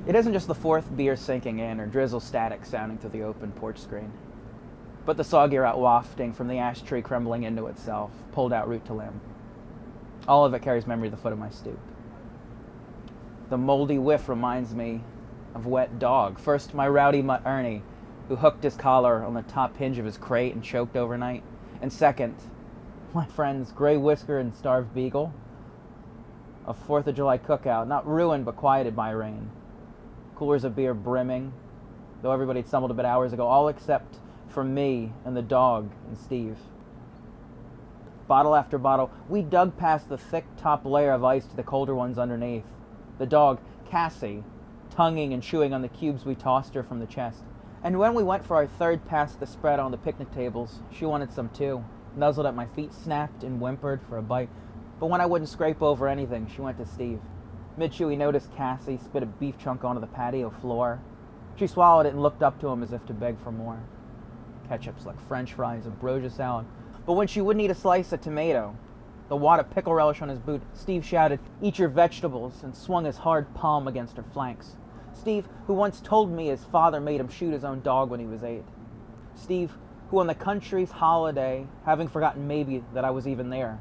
It isn't just the fourth beer sinking in or drizzle static sounding through the open porch screen, but the soggy rat wafting from the ash tree crumbling into itself, pulled out root to limb. All of it carries memory of the foot of my stoop. The moldy whiff reminds me of wet dog. First, my rowdy mutt Ernie, who hooked his collar on the top hinge of his crate and choked overnight. And second, my friend's gray whisker and starved beagle. A 4th of July cookout, not ruined but quieted by rain. Coolers of beer brimming, though everybody had stumbled a bit hours ago, all except for me and the dog and Steve. Bottle after bottle, we dug past the thick top layer of ice to the colder ones underneath. The dog, Cassie, tonguing and chewing on the cubes we tossed her from the chest. And when we went for our third past the spread on the picnic tables, she wanted some too. Nuzzled at my feet, snapped and whimpered for a bite. But when I wouldn't scrape over anything, she went to Steve. Mid-chew, he noticed Cassie spit a beef chunk onto the patio floor. She swallowed it and looked up to him as if to beg for more. Ketchup's like French fries, ambrosia salad. But when she wouldn't eat a slice of tomato, the wad of pickle relish on his boot, Steve shouted, "Eat your vegetables," and swung his hard palm against her flanks. Steve, who once told me his father made him shoot his own dog when he was 8. Steve, who on the country's holiday, having forgotten maybe that I was even there.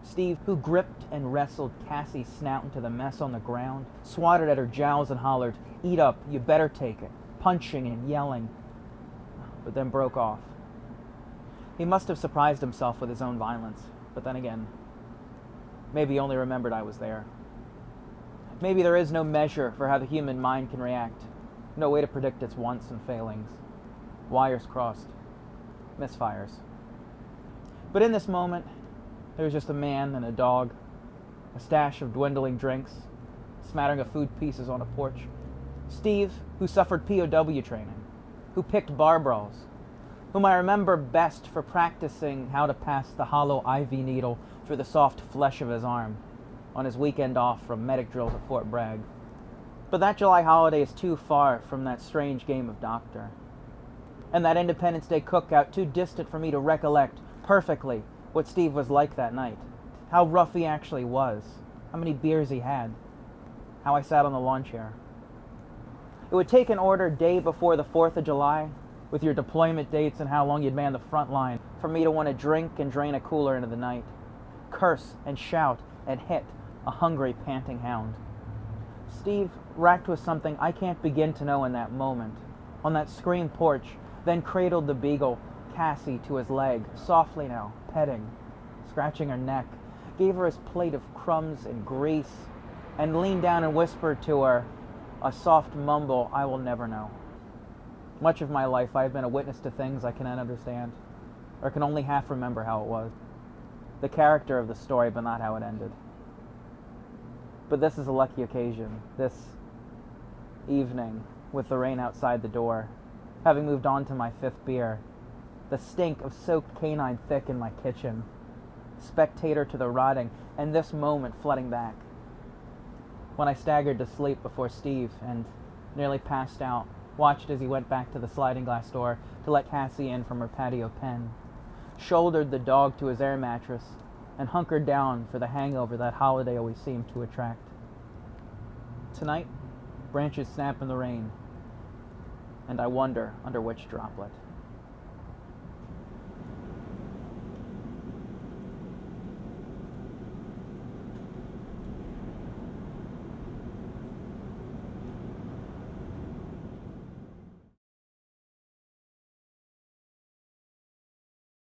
Steve, who gripped and wrestled Cassie's snout into the mess on the ground, swatted at her jowls and hollered, "Eat up, you better take it," punching and yelling, but then broke off. He must have surprised himself with his own violence, but then again, maybe he only remembered I was there. Maybe there is no measure for how the human mind can react, no way to predict its wants and failings. Wires crossed, misfires. But in this moment, there was just a man and a dog, a stash of dwindling drinks, smattering of food pieces on a porch. Steve, who suffered POW training, who picked bar brawls, whom I remember best for practicing how to pass the hollow IV needle through the soft flesh of his arm on his weekend off from medic drills at Fort Bragg. But that July holiday is too far from that strange game of doctor, and that Independence Day cookout too distant for me to recollect perfectly what Steve was like that night, how rough he actually was, how many beers he had, how I sat on the lawn chair. It would take an order day before the 4th of July, with your deployment dates and how long you'd man the front line, for me to want to drink and drain a cooler into the night, curse and shout and hit a hungry, panting hound. Steve, racked with something I can't begin to know in that moment, on that screen porch, then cradled the beagle, Cassie, to his leg, softly now, petting, scratching her neck, gave her his plate of crumbs and grease, and leaned down and whispered to her a soft mumble I will never know. Much of my life I have been a witness to things I cannot understand, or can only half remember how it was. The character of the story, but not how it ended. But this is a lucky occasion, this evening, with the rain outside the door, having moved on to my 5th beer, the stink of soaked canine thick in my kitchen, spectator to the rotting, and this moment flooding back. When I staggered to sleep before Steve and nearly passed out, watched as he went back to the sliding glass door to let Cassie in from her patio pen, shouldered the dog to his air mattress, and hunkered down for the hangover that holiday always seemed to attract. Tonight, branches snap in the rain, and I wonder under which droplet.